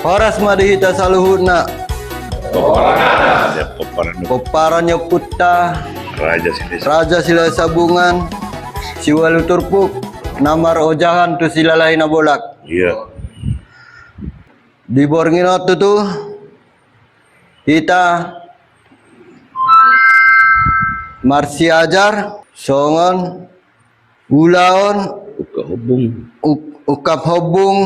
Horas madihita saluhutna. Peparannya putta. Raja sila sabungan. Siwalu turpuk. Namar ojahan tu silalahina bolak. Iya. Di bornginot tu kita marsi ajar songon ulaon ukap hobung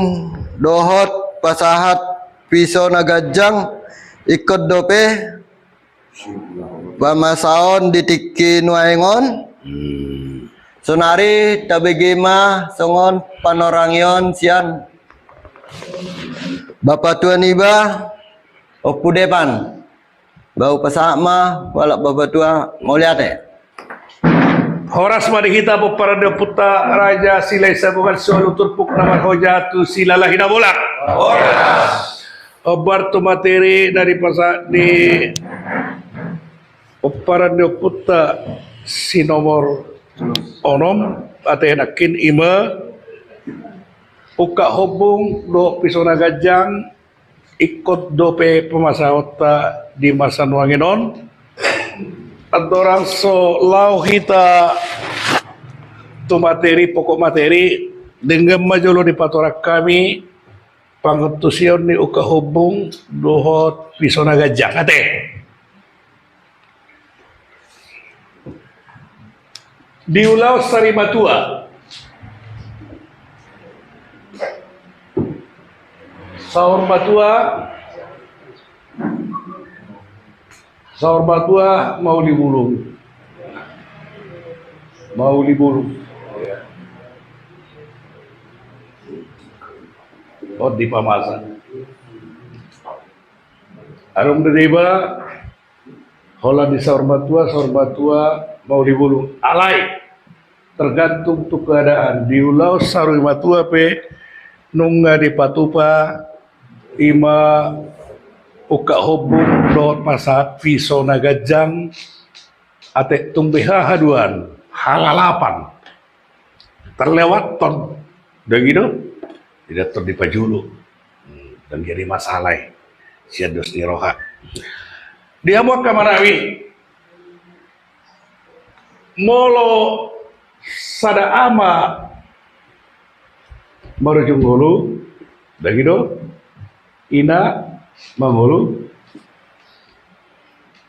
dohot pasahat piso nagajang ikut dope pamasaon ditiki nuaengon sonari tabegema songon panorangion sian Bapak Tuan Iba opu depan bau pasama walak Bapak Tua mau lihat ya. Horas madihita peparada puta raja silai sabungan solu turpuk namar hojatu silalahina bolak. Horas. Obar tu materi dari pasal di peparada puta si nomor onom atenakin ima uka hobung do pisona gajang ikut dope pemasahota di masa nuanginon adorang so lau hita tu materi pokok materi dengan majolo di patorak kami pangutusion ni uka hobung dohot pisona gajang ate di ulau Sarimatua Sahur batua mau dibulung. Oh di pamasan. Arum deriba hola di sahur batua mau dibulung. Alai tergantung tu keadaan di ulau sahur batua pe nungga di patupa ima uka hobung dohot pasat piso nagajang ate tumbeha haduan halalapan terlewat ton udah gitu tidak ton di pajulu dan jadi masalah siados ni roha dia mau kamarawi molo sada ama marujung hulu udah gitu ina mangulu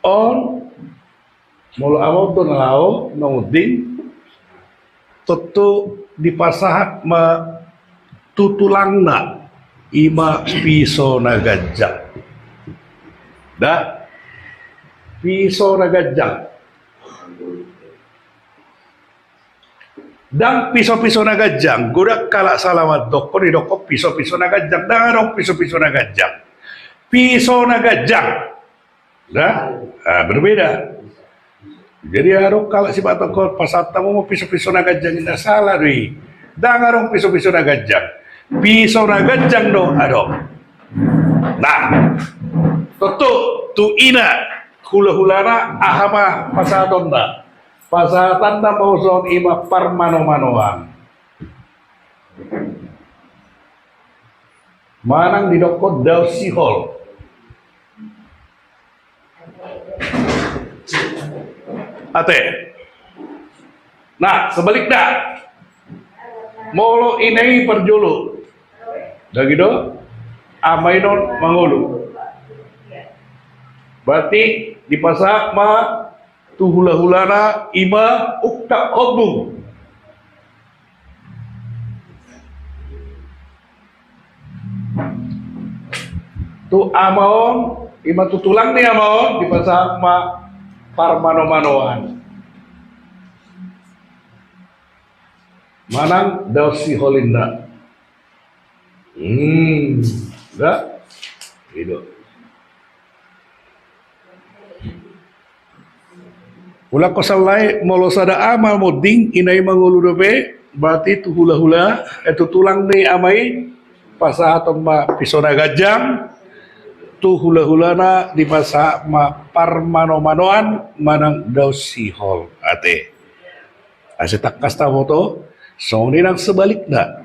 on mulu amau tu nalao nanguding tutu dipasahat ma tutulangna ima piso nagajang dah piso nagajang dan piso-piso nagajang gudak kalak salamat doko di doko piso-piso nagajang darong piso-piso nagajang nah berbeda jadi harus kalau si Pak Toko pasal tamu mau piso-piso nagajang tidak salah ri darong piso-piso nagajang do adong nah tutu tu ina hula-hulana ahama pasal tonda pasal tanda mau zon ima parmano-manoan manang di doko daw sihol ate nah sebaliknya molo inai perjulu dah gitu amainon mangulu berarti di pasak ma tu hula-hulana ima ukta hobung tu amaon ima tu tulang ni amaon di pasak ma parmano-manoan manang dausi holinda enggak itu ulah kosalai molo sada amal moding inai mangulu dobe berarti tu hula-hula itu tulang ni amai pasa atau ma pisona gajang tu hula-hulana di masa ma parmano-manoan manang dausi hol ate asetak kasta foto so nang sebaliknya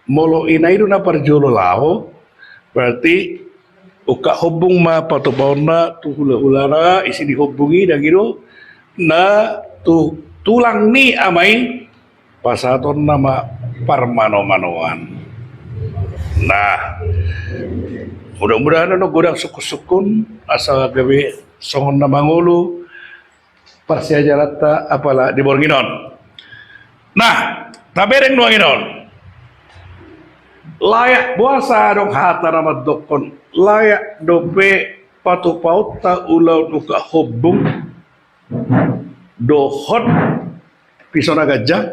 molo inai na parjolo lao Berarti uka hubung ma patupauna tu hula-hulara isi dihubungi dan gitu na tu tulang ni amai pasaton nama parmano-manoan. Nah, mudah-mudahan ano godang sukun-sukun asal gawe songon na mangulu parsiajarata apalah di Bornginon. Nah, tabereng nuanginon. Layak buasa dong hata nama dokon layak dope patu pauta ulau nuka hubung dohot pisona gajah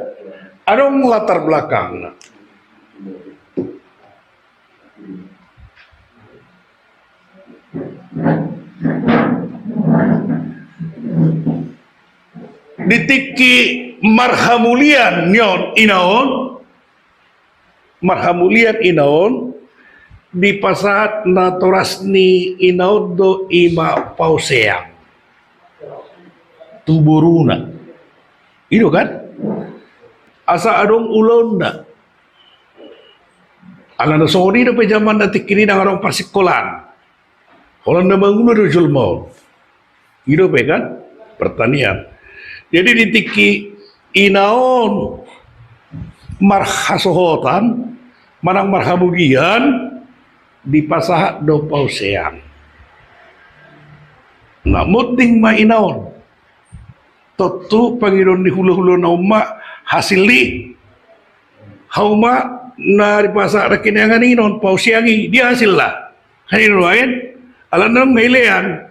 adong latar belakang ditiki marhamulian nyon inaon marhamulian inaon di pasahat naturasni inaon do ima pauseang tuburuna itu kan asa adong ulon na ala na soni na pajaman na tikini na karong pasikolan Holland na mangulo do julmo itu kan pertanian jadi ditiki inaon marhasohotan manang marhamugian di pasahat do pauseang na muting mainaon totu pangiron ni hula-hula na umma hasili hauma na di pasahat rakinangan inon pauseangi dia hasil lah hanin lain alanam ngailean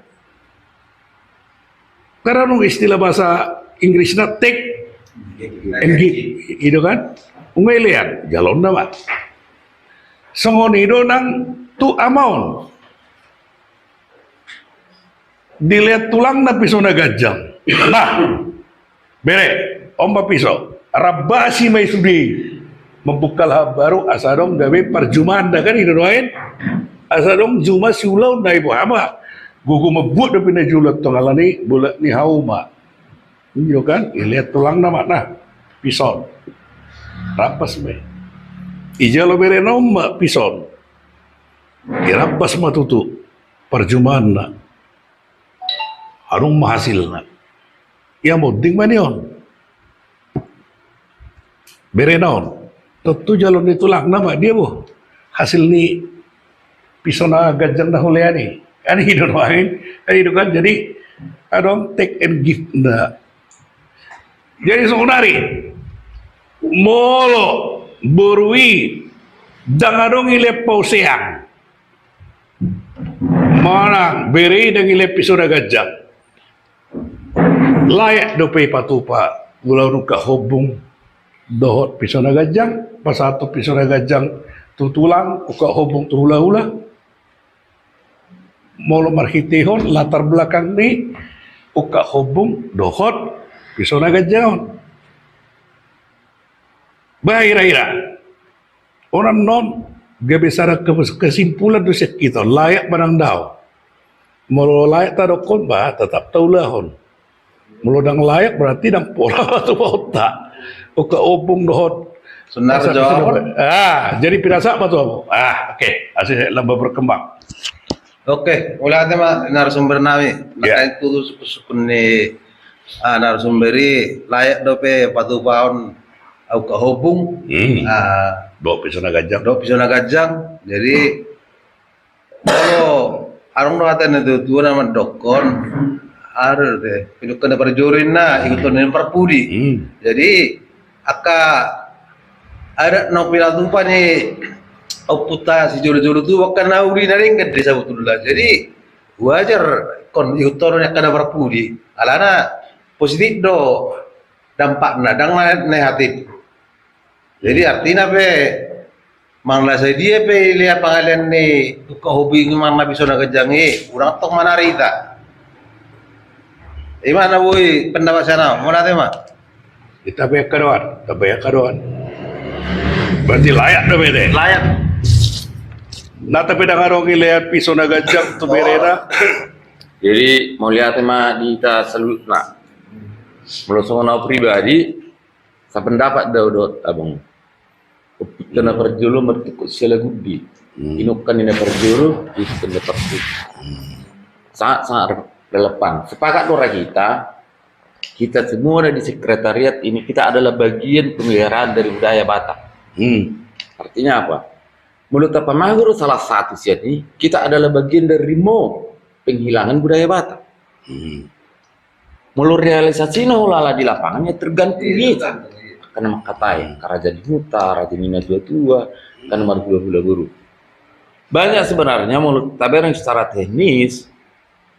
karena nung istilah bahasa Inggris na take and give itu kan ungailean jalon nama songonido nang tu amaon dilihat tulang na piso na gajang nah bere omba piso rabasi may sudi membukal baru asadong gawe parjumanda kan itu doain asadong juma siulaw na ibu hama gugu mebut na pinajulat tongalani bulat ni hauma itu kan dilihat tulang nama nah pison rapas me ijalo bere nomma pison irapas matutu perjumaan na harung mahasil na ya moding manion bere naon tentu jalon ni tulang nama dia bu hasil ni pison na gajang na huleani kan hidup main kan itu kan jadi adong take and give na jadi sebenarnya molo borui dangadong ile pauseang mana beri dan ile pisora gajang layak dope patupa gulau nuka hobung dohot pisora gajang pasato pisora gajang tutulang uka hobung tuhula-hula molo marhitihon latar belakang ni uka hobung dohot pisora gajang bahira-ira orang non gak bisa kesimpulan dosa kita layak barang daw mulu layak tadokon bah tetap taulahon mulu dang layak berarti dang pola atau otak oke opung dohot Senar jawab. Jadi pirasa apa tuh oke asih lamba berkembang Oke, mulai tema narasumber nami. Makanya itu sukun ni narasumberi layak dope patu paon au kahobung. Do pisona gajang. Do pisona gajang. Jadi kalau arung do aten itu tuan nama dokon ada deh. Itu kena perjurin na ikutan dengan perpudi. Jadi aka ada no pilatupa ni puta si juru-juru tu wakan nauri naring ke desa betullah. Jadi wajar kon yutornya kada berpudi. Alana positif do dampakna dang negatif. Jadi artinya pe mangla saya dia pe lihat pangalian ni ke hobi mana bisa nak kejangi urang tok mana rita. Imana boy pendapat sana mana tema? Kita bayar karuan. Berarti layak do bede. Layak. Nah tapi dah ngarong lihat pisau na gajang tu bereda. Jadi mau lihat tema di kita selut nak. Melosong nau pribadi, saya pendapat daudot abang. Kena perjulu mertikut sila gudi. Inukan ini perjuru, itu ini perjuru. Sangat relevan. Sepakat dora kita semua ada di sekretariat ini, kita adalah bagian pemeliharaan dari budaya Batak. Artinya apa? Menurut Pak Maguru salah satu sini, kita adalah bagian dari penghilangan budaya Batak. Mulu realisasi lala di lapangannya tergantung kita. Karena makatai, Kerajaan Huta, Raja Nina Tua, karena marhula-hula guru. Banyak sebenarnya mulut taberang secara teknis,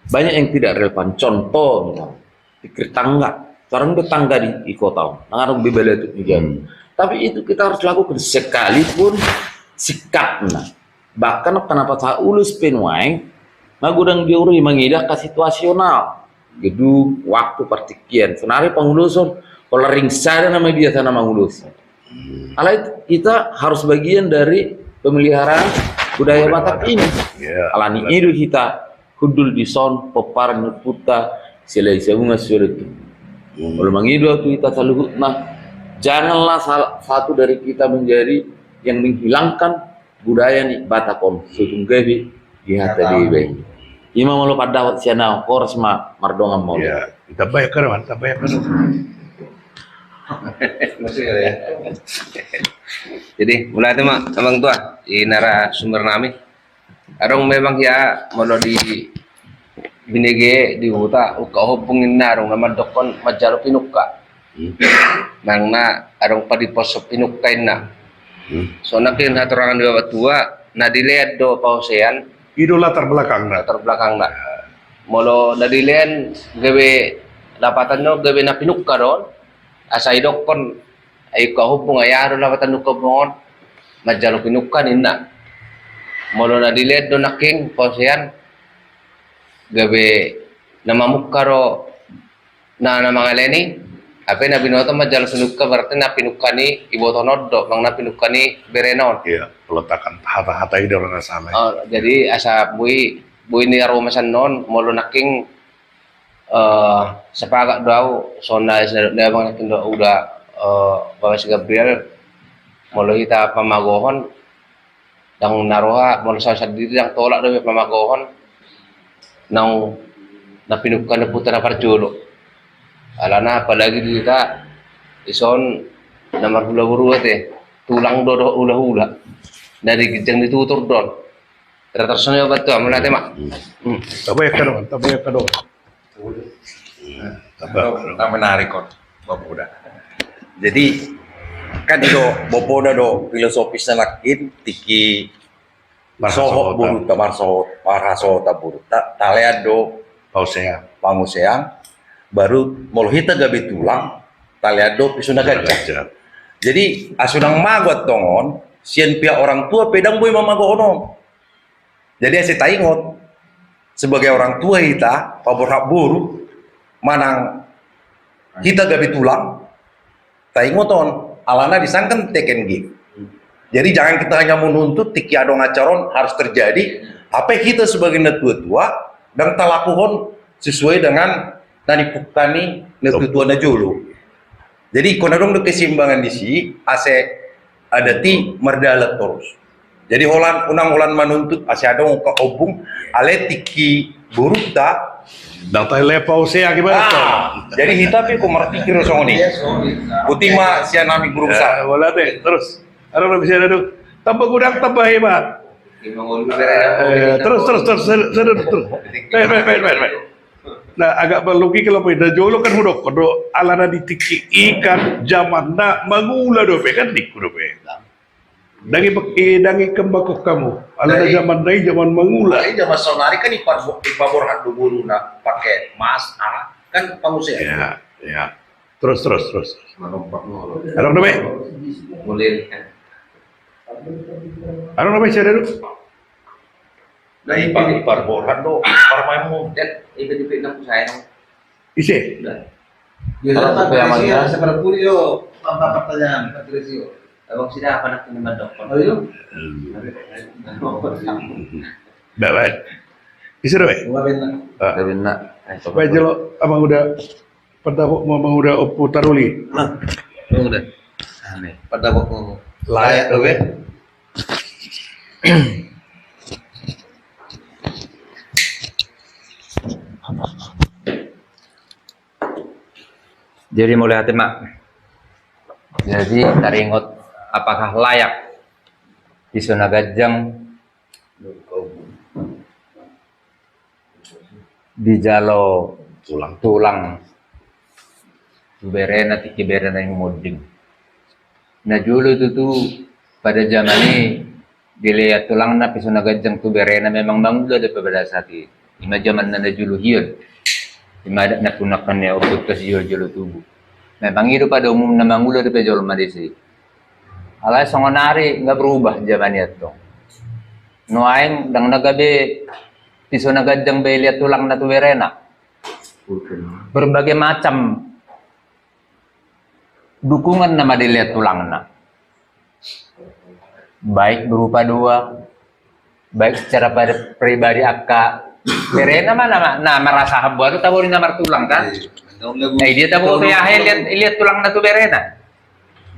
banyak yang tidak relevan. Contoh, misalnya, pikir tangga. Sekarang itu tangga di kota, ngarang bebela itu juga. Tapi itu kita harus lakukan sekalipun sikapnya. Bahkan kenapa saya ulus penuai, ngagudang diuri mengidah ke situasional. Gedung, waktu partikian. Sebenarnya pengulusan, kalau ring sada nama dia sana mengulus. Alah itu kita harus bagian dari pemeliharaan budaya Batak ini. Alani itu kita kudul di son, popar, nuputa, silai bunga sulit. Kalau mengidu kita selalu, janganlah satu dari kita menjadi yang menghilangkan budaya nih Batakon. Sungguh di hati di Ima mau lupa dawat siana kors mardongan mau. Ya, kita bayar kan, kita bayar kan. Jadi mulai itu mak abang tua di narasumber nami. Arong memang ya mau di binege di huta uka hubungin narong nama dokon majaro pinuka. Nangna arong padi posop pinukain na. So nakin haturangan dua tua na dilihat do pausean. Itu latar belakang na. Molo na dilihat gawe dapatan no gawe na pinuka ron. Asa idokon ay kahubong ayaro lapatan no kabongon majaro pinukan inna. Molo na dilihat do naking pausean gawe namamukaro na mga leni apa na binoto majalo sunuka berarti na pinukani iboto noddo mang na pinukani berenon. Iya, peletakan hata-hata itu orang sama. Jadi asa bui ni aromasan non molo naking sepakat daw sona na bang naking do udah bawa si Gabriel molo kita pamagohon dang naroha molo sa diri dang tolak do pamagohon nang napinukan na puta na parjulo. Alana apalagi kita ison namar hula-hula tulang dodo hula-hula dari gejang ditutur don. Tertersonyo betul amalate mak. Tapi kan, menarik kok Bopoda. Jadi kan itu Bopoda do filosofisnya lakin tiki soho buru tamar soho paraso taburu talean do pauseang baru molhita gabe tulang taliado pisuna gajah. Jadi asunang magot tongon sian pihak orang tua pedang boy mamagono. Jadi saya taingot sebagai orang tua kita paborak buru manang kita gabe tulang taingoton alana disangkan teken gig. Jadi jangan kita hanya menuntut tiki adong acaron harus terjadi apa kita sebagai tua-tua dan talakuhon sesuai dengan tani pukani netutuan julu. Jadi konadong do keseimbangan di sini ase ada ti merdalat terus. Jadi unang menuntut ase ada ka obung ale tiki buruta data lepau saya gimana? Jadi hitapi ko martikir songoni. Putima sia nami berusaha. Wala teh terus. Ada bisa ada tuh. Tambah gudang tambah hebat. Terus. Baik. Nah agak berlogik kalau beda jolo kan hudok kodo alana ditiki ikan zaman na mangula dope kan diku dope. Dangi kembakok kamu alana zaman dai zaman mangula. Zaman sonari kan ipabor hadu buru na pakai mas kan pangusea. Ya. Terus. Arong dope. Arong dope saya dulu. Dari ipabor hadu parmai mu dan ibe nak saya nang Isi. Kalau sampai amalnya seperti yo tanpa pertanyaan Patricio. Abang sida apa nak ini dokter? Oh yo. Baik. Isi dope. Karena Supaya jelo abang udah udah putaruli. Udah. Pada pokok Layak dope. Jadi mulai hati mak. Jadi taringot apakah layak pisau nagajang di jalo tulang berena tiki berena yang moding. Nah dulu itu tuh pada zaman ini dilihat tulang na pisau nagajang tu berena memang mangula pada saat itu. Ima zaman nanda julu hiyon. Ima ada natunakan ya untuk kasih julu tubuh. Memang itu pada umum na mangula pada jolo madisi. Alay songonari nggak berubah zaman itu. No aing dang nagabe pisau nagajang be lihat tulang na tu berena. Berbagai macam dukungan nama dilihat tulangna, baik berupa dua, baik secara pribadi akka berena mana merasa baru tahu nama tulang kan? Dia tahu ya lihat tulang na tu berena.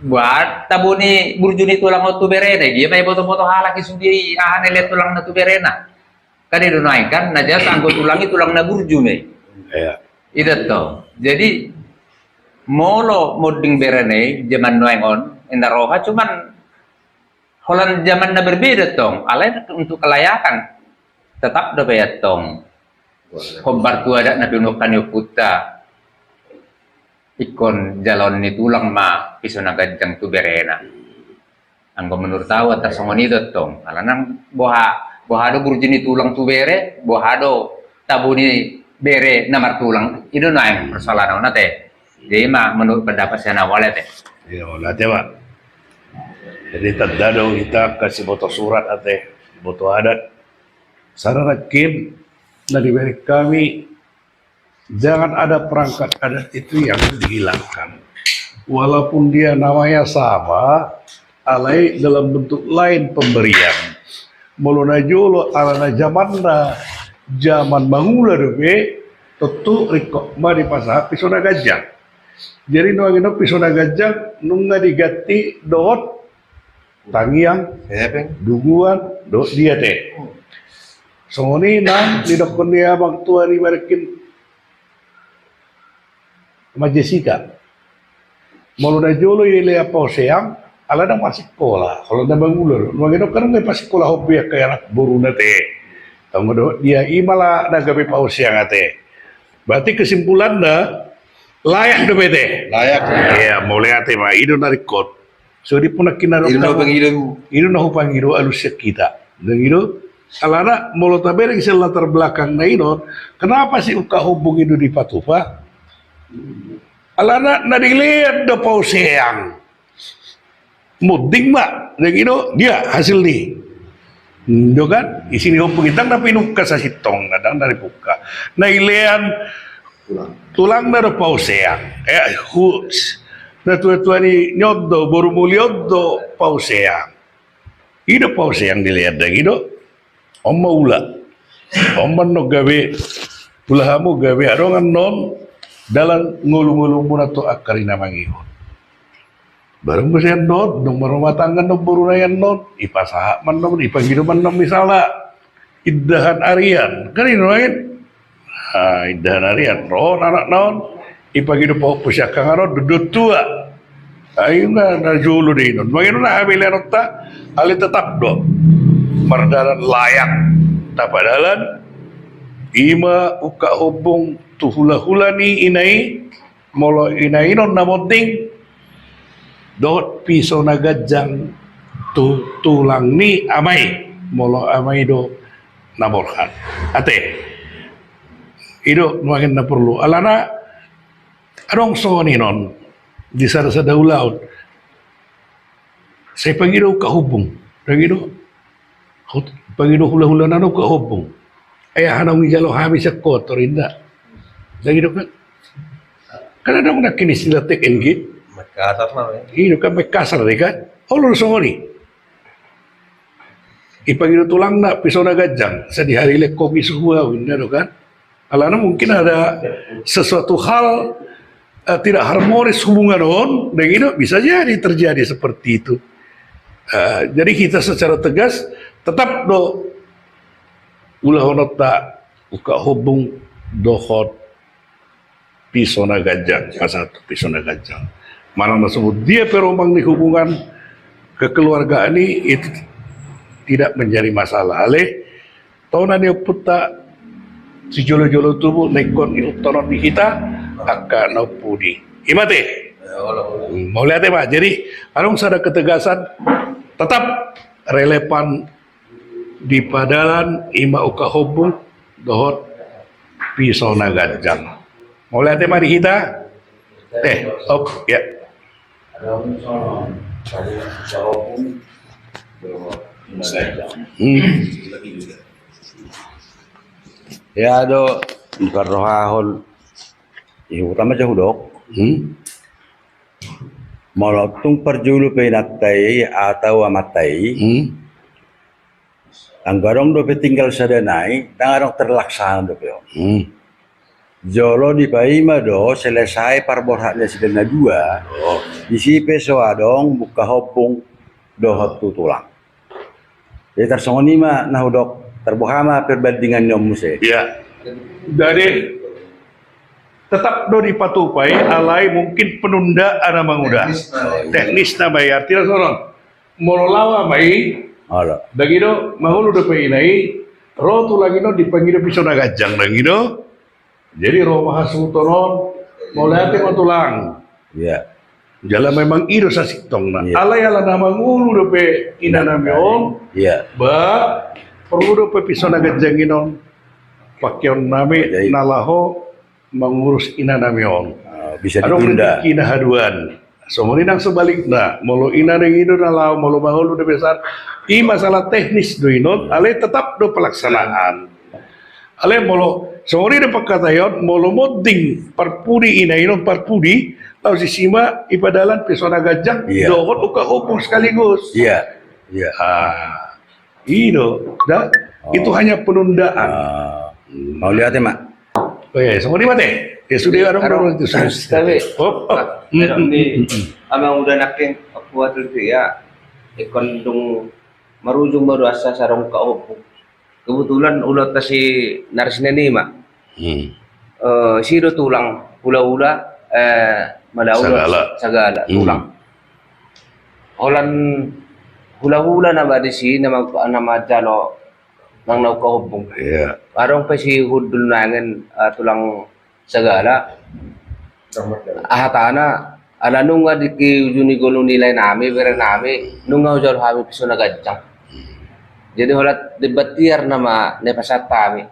Buat tabu ni burjuni tulang tu berena, dia may foto-foto halaki sendiri ahane lihat tulang na tu berena. Kan itu naik kan, najas anggo tulangi tulang na burju me. Iya. Itu tuh. Jadi molo moding berene zaman noengon indaroha cuman Holland zaman na berbeda tong. Alay untuk kelayakan tetap do bayat tong. Kombar tu ada na pinukan yo puta. Ikon jalon ni tulang ma pisau nagajang tu berena. Anggo menurut tahu atas songon itu tong. Alanang bohado burjini tulang tu bere, bohado tabuni bere namar tulang. Itu naing persoalan nate. Jadi mah menurut pendapat saya nawal teh. Iya, nanti Pak. Jadi tadado kita kasih foto surat ate, foto adat. Sarana kim dari kami jangan ada perangkat adat itu yang dihilangkan. Walaupun dia namanya sama, alai dalam bentuk lain pemberian. Muluna jolo alana zaman mangula dobe tentu rikok mari pasah pisau nagajang. Jadi nuangino pisau nagajang nunga digati dot tangiang duguan dot dia teh. Songoni nang didokon dia bang tua ni barikin Majessica. Muluna jolo ile apa seang ala nang masih sekolah. Kalau nang bangulur, nuangino kan nggak pas sekolah hobi kayak anak buruna teh. Tunggu dia imala nagabe pau seang ate. Berarti kesimpulannya layak do bete. Layak. Iya, mulai ate mah ido narikot. So di punak kinaro. Ido nahu pangido alus kita. Dan ido alana molo tabere sel latar belakang na ido. Kenapa sih uka hubung ido di Patufa? Alana nadilihat do pau seang. Muding mak. Dan ido dia hasil nih. Do kan isini hubung itang tapi nuka sa sitong nadang dari buka. Nailean tulang na pau seang. Na tua-tua ni nyoddo baru mulyoddo pau seang. Ido pau seang dilihat dang ido. Omma ula. Omma no gawe ulahamu gawe arongan non dalam ngulu-ngulu muna to akarina mangihon. Barang ko siya non, nung marumah tangga nung burunayan non, ipasaha man non, ipagido man non misala, iddahan arian. Kanino ngayon? Iddahan arian. Roon anak non, ipagido po siya kang aron, dudut tua. Ayun na julo din non. Magino na habilin ta, alin tetap do. Mardalan layak. Tapadalan, ima uka hubung tuhula-hula ni inay, molo inay non namoding, dot pisau nagajang tulang ni amay molo amay do naborhan ate ido nuangin na perlu alana adong soni non di sa daulaut saya pangido kahubung pangido hula-hula nano kahubung ay hanong ijalo habis sa kotor inda pangido kan adong nakinis sila tek engit Kasar lah. Ini kan kasar deh kan. Olor songoni. Ipagino tulang na pisau nagajang sa dihari le kopi suhua winda do kan. Alana mungkin ada sesuatu hal tidak harmonis hubungan on dan itu bisa jadi terjadi seperti itu. Jadi kita secara tegas tetap do ulah honota uka hubung dohot Pisona Gajang, pasal Pisona Gajang. Mana tersebut dia peromang di hubungan kekeluargaan ini itu tidak menjadi masalah. Ale tahun ini puta si jolo-jolo tubuh nekon iutonon di kita akan naupudi. Imate. Mau lihat ya Pak. Jadi harus ada ketegasan tetap relevan di padalan ima uka hubung dohot Pisona Gajang. Mau lihat ya Pak di kita? Ya. Ya do ikarrohahol ihutama sa hudok malotong parjulu pinatay atau amatay ang garong do tinggal sa danay dangarong terlaksana do peo jolo di paima do selesai parborhatnya sedana dua isipe soadong buka hopung dohot tutulang jadi tersongoni ma nahudok terbuhama perbandingan nyomuse. Ya. Dari tetap do dipatupai alai mungkin penundaan manguda. Teknis na bayar tidak soron. Mololawa mai. Ala. Dagido mangulu do peinai rotu lagi no dipanggil Pisona Gajang dagido. Jadi roh mahasutonon molate matulang. Ya. Jala memang ido sa siktong na. Ya. Alai ala na mangulu do pe inanamion. Ya. Ba perlu Pisona Gajang inon pakyon nami Jadi- nalaho mengurus ina namion. Bisa Adong ditunda. rezeki na haduan. Somoni nang sebaliknya, molo ina nang ido nalaho, molo mangulu de besar. I masalah teknis do inon, ale tetap do pelaksanaan. Ale molo somoni de pakatayon, molo moding parpudi ina inon parpudi, lau sisima ipadalan Pisona Gajang, Iya. dohot uka opung sekaligus. Iya. Iya. Ido, itu hanya penundaan. Mau lihat ya, Mak? Oh ya, semua di mati. Ya sudah orang itu sudah. Tapi Oh. pero ni amang udah nakin aku atul ya ikon dung marujung baru asa sarong kaupo. Kebetulan ulat si narisnya nih mak. Siro tulang hula-hula malaula sagala tulang. Olan hula-hula na ba di si nama jalo nang naukahubong. Ya. Parang pa si hudul nangen tulang sagala. Ahatana ala nung nga di ki ujuni gulong nilay nami, vera nami, nung nga ujol hami Pisona Gajang. Jadi holat debatiar nama nepasat kami.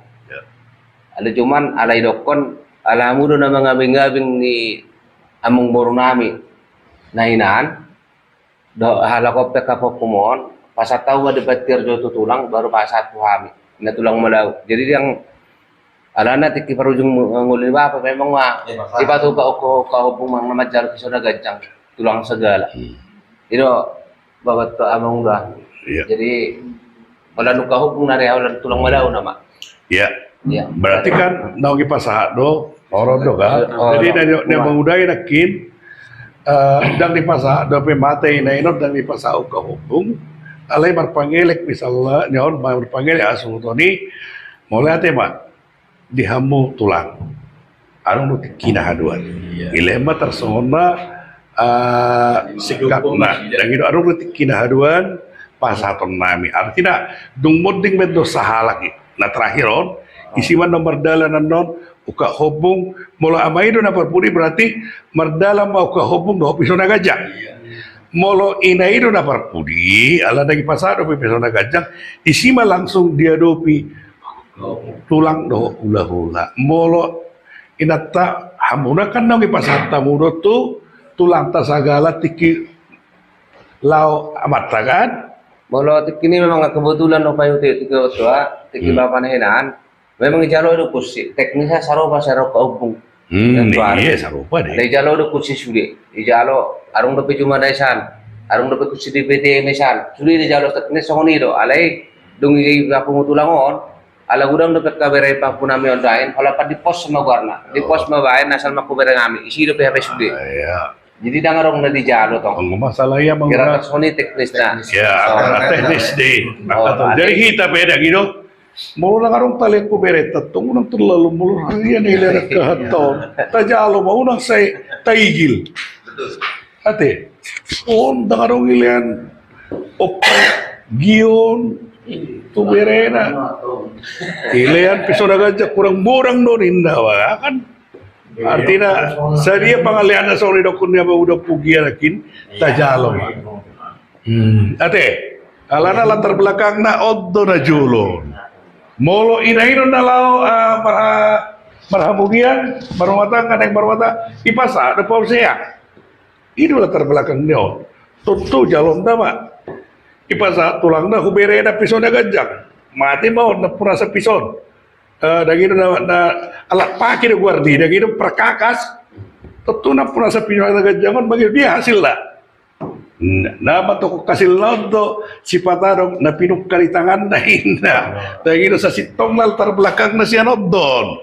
Ada cuman alay dokon, alamu do na mga ngabing ni among boro nami na hinaan. Do halakop pe kapopumon, pasat tahu nga debatir do tutulang baru pasat po kami. Na tulang malaw. Jadi yang alana tiki parujung ngulin ba pa memang wa di batu ka ko kahubung mang namadjal Pisona Gajang tulang segala. Ino babat to among udah. Iya. Jadi wala nu kahubung na rea wala tulang malaw nama. Ya. Ya. Berarti kan naugi pasaha do orang do kan. Oh, Jadi no. na mangudai nakin dang di pasaha do pe matay na inot dang di pasaha ka hubung. Alay marpangelek misalnya nyon marpangelek asutoni mulai ate mak dihamu tulang. Arung nu kinahaduan. Ilema tersona sikapna dan itu arung nu kinahaduan pasaton nami. Artinya dung moding bedo saha lagi. Nah terakhir on isi man nomor dalanan non uka hubung mula amai do na parpuri berarti merdalam mau uka hubung do Pisona Gajang. Molo inai do na parpuri ala nagi pasado pe Pisona Gajang isima langsung diadopi tulang do hula-hula. Molo inata hamuna kan nagi pasata mudo tu tulang tasagala tiki lau amata kan. Molo tiki ini memang kebetulan no payu tiki tua tiki bapak nahinan. Memang jalo do kursi teknisnya saroba saro kaubung. Iya sarupa deh. Dari jalo do kursi sudah. Di jalo arung do cuma daisan. Arung do kursi di PT mesan. Sudah di jalo teknis songoni do. Alai dungi kapu tulangon. Ala gudang do kabere pa punami ondain. Kalau pa di pos sama warna. Di pos mabain asal maku berengami. Isi do PHP sudah. Iya. Jadi dangarong na di jalo tong. Ang masalah ya Kira mga songoni teknis na. ya teknis deh. Oh, Jadi kita beda gitu. Mau nangarong tali ko bereta tong unang terlalu mulu harian ilan kehaton. Tajalo mau unang say taigil. Ate, nangarong ilan opa gion tu berena. Ilan pisau gajah kurang borang don indah wah kan. Artinya saya pangalian na sorry dokun niya udah pugiarakin tajalo. Ate, alana latar belakang na oddo na julon. Molo inaino na lao marhamugian marumata kaneng marumata ipasa ada pausea. Itu latar belakang nyo. Tentu jalon dama. Ipasa tulang na hubere na pisau na gajang. Mati mau na purasa pisau. Daging na alat pakai de guardi, daging perkakas. Tentu na purasa pisau na gajangan bagi dia hasil lah. Nama toko kasil londo si patarong na pinukali tangan na hinda. Daging sa sitong latar belakang na siya nodon.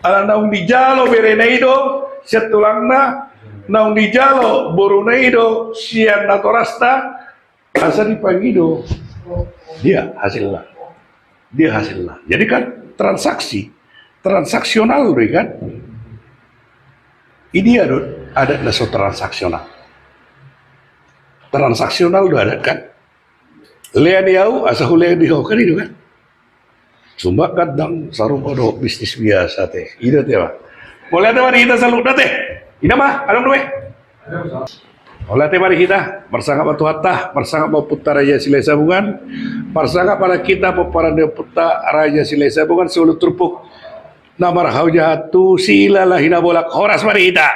Ala naung di jalo bere na ido siya tulang na. Naung di jalo boru na ido siya natorasta. Asa di pagido dia hasil lah. Dia hasil lah. Jadi kan transaksi transaksional deh kan. Ini ada naso transaksional. Transaksional udah ada kan. Lean yau asa huleh diho kan itu kan. Cuma kadang sarung odo bisnis biasa teh. Ida teh mah. Boleh teh mari kita salut teh. Ida mah along duwe. Oleh teh mari kita bersama Batu Hatta, bersama Putra Raja Silai Sabungan, bersama para kita para Putra Raja Silai Sabungan seluruh turpuk. Namar haujatu sila lahina bolak horas mari kita.